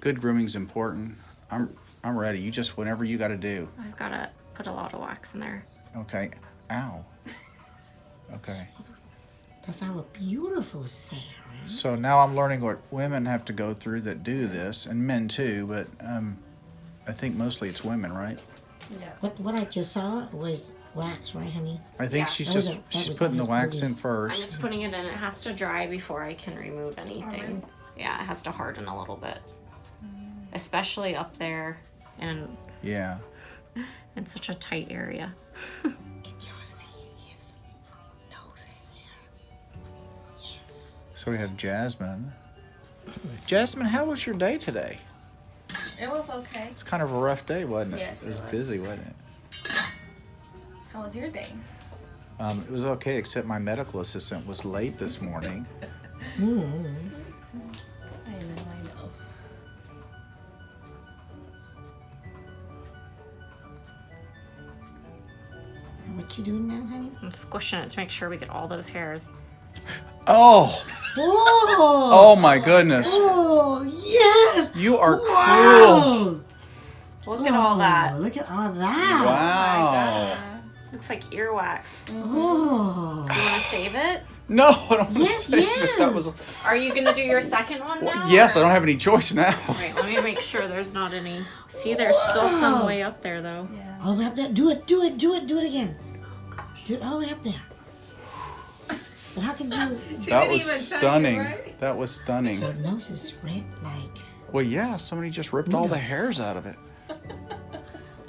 Good grooming's important. I'm ready. You just whenever you got to do. I've got to put a lot of wax in there. Okay. Ow. Okay. That's our beautiful Sarah. So now I'm learning what women have to go through that do this, and men too. But I think mostly it's women, right? Yeah. What I just saw was wax, right, honey? I think Yeah. she's putting the wax in I'm first. just putting it in. It has to dry before I can remove anything. Yeah, it has to harden a little bit. Especially up there and Yeah. in such a tight area. Can y'all see his nose and hair? Yes. So we have Jasmine. Jasmine, how was your day today? It was okay. It's kind of a rough day, wasn't it? Yes, It was it was. busy, wasn't it? How was your day? It was okay, except my medical assistant was late this morning. I know. What you doing now, honey? I'm squishing it to make sure we get all those hairs. Oh! Whoa! Oh my goodness! Oh, yes! You are cruel! Wow! Look at all that. Look at all that. Wow! Looks like earwax. Oh. Do you want to save it? No, I don't want to Yes, say that. That was. Are you going to do your second one now? Yes, I or- don't have any choice now. Wait, let me make sure there's not any. See, there's still some way up there, though. Yeah. All the way up there. Do it again. Do it all the way up there. But how can you... That was stunning. That was stunning. Your nose is red like... Well, yeah, somebody just ripped all the hairs out of it.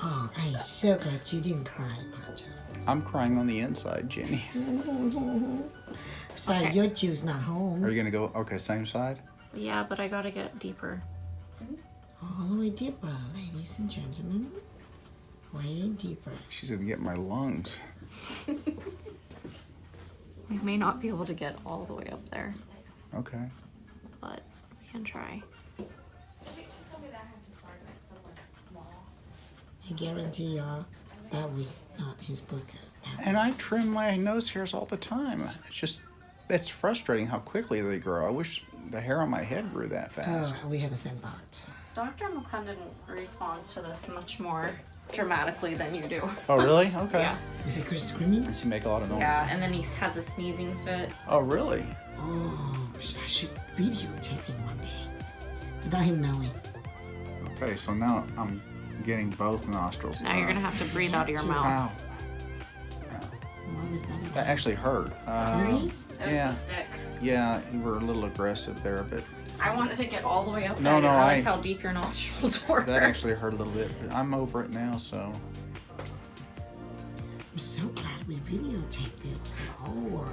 Oh, I'm so glad you didn't cry, Pancho. I'm crying on the inside, Jenny. So Okay. your Jew's not home. Are you gonna go? Okay, same side. Yeah, but I gotta get deeper. All the way deeper, ladies and gentlemen. Way deeper. She's gonna get my lungs. We may not be able to get all the way up there, Okay. but we can try. I guarantee y'all that was not his book. And I trim my nose hairs all the time. It's frustrating how quickly they grow. I wish the hair on my head grew that fast. Oh, we have the same thought. Dr. McClendon responds to this much more dramatically than you do. Oh, really? Okay. Yeah. Is it Chris screaming? Does he make a lot of noise? Yeah, and then he has a sneezing fit. Oh, really? Oh, I should videotape him one day. Without him knowing. Okay, so now I'm getting both nostrils. Now you're gonna have to breathe out of your mouth. Ow. What was that? That actually hurt. Really? There's Yeah. the stick. Yeah, you were a little aggressive there, but I wanted to get all the way up there. No, I didn't no, realize I- how deep your nostrils were. that actually hurt a little bit. But I'm over it now, so. I'm so glad we videotaped this for the whole world.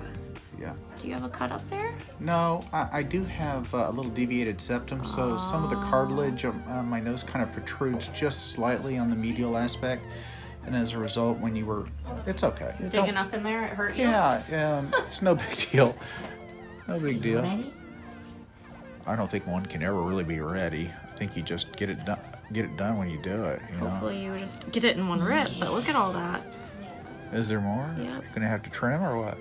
Yeah. Do you have a cut up there? No, I do have a little deviated septum, so some of the cartilage on my nose kind of protrudes just slightly on the medial aspect. And as a result, when you were, it's okay. It Digging don't- up in there, it hurt you? Yeah, it's no big deal. No big deal. Ready? I don't think one can ever really be ready. I think you just get it done when you do it. You know. Hopefully you just get it in one rip, but look at all that. Is there more? Yeah. Gonna have to trim or what?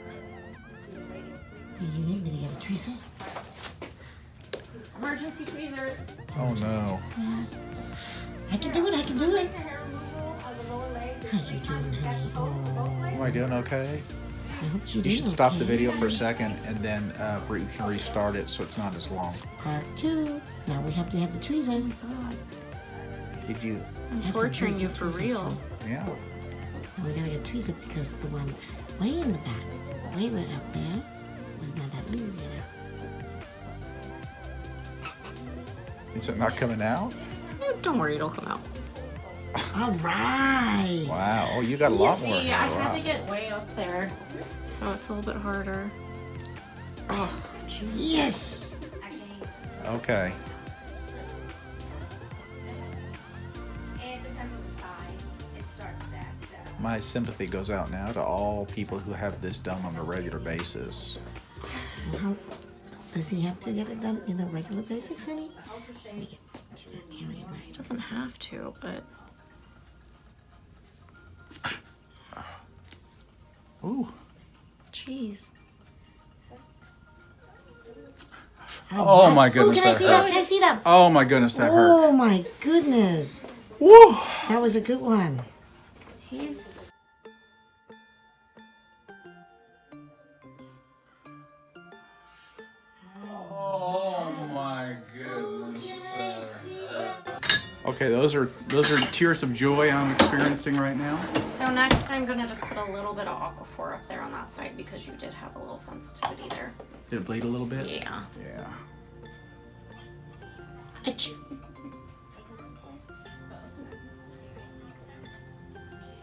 Do you need me to get a tweezer? Emergency tweezers. Oh no. I can do it. How you doing, honey? Oh, Am I doing okay? I hope You doing should stop the okay. video for a second and then you can restart it so it's not as long. Part 2. Now we have to have the tweezer. Did you? I'm Have some torturing you tweezers, for tweezers, real. too. Yeah. And we gotta get tweezer because the one way in the back, way up there, was not that easy to get out. Is it not coming out? Don't worry, it'll come out. All right. Wow. Oh, you got a lot more. See, I hair. had Wow. to get way up there, so it's a little bit harder. Oh, jeez. Yes. Okay. It depends on the size. It starts at My sympathy goes out now to all people who have this done on a regular basis. How, does he have to get it done in a regular basis, honey? It doesn't have to, but Ooh. jeez. Oh my Oh, goodness, can I that see that? hurt. Can I see that? Oh my goodness, that hurt. Oh my goodness. Woo! That was a good one. He's Oh my goodness. Okay, those are tears of joy I'm experiencing right now. so next I'm gonna just put a little bit of Aquaphor up there on that side because you did have a little sensitivity there. Did it bleed a little bit? Yeah. Yeah. Achoo.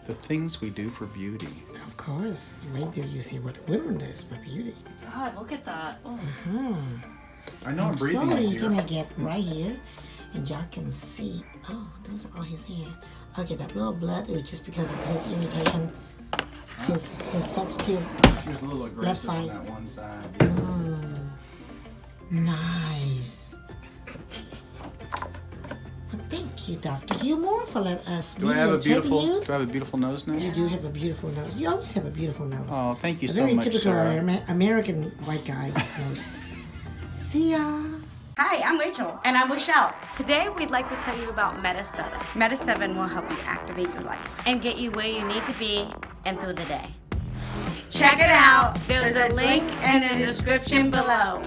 The things we do for beauty. Of course. Wait till you see what women does for beauty. God, look at that. Oh. I know I'm breathing Slowly easier. you're gonna get right here, and y'all can see. Oh, those are all his hair. Okay, that little blood it was just because of his irritation, his sensitive. She was a little aggressive on side. that one side. Nice. Well, thank you, Dr. Gilmore, for letting us Do I have a beautiful? you. Do I have a beautiful nose now? You do have a beautiful nose. You always have a beautiful nose. Oh, thank you a so very much, typical Sarah. American white guy nose. See ya. Hi, I'm Rachel. And I'm Michelle. Today we'd like to tell you about Meta7 Meta7 will help you activate your life. and get you where you need to be and through the day. Check it out. There's a link in the description below.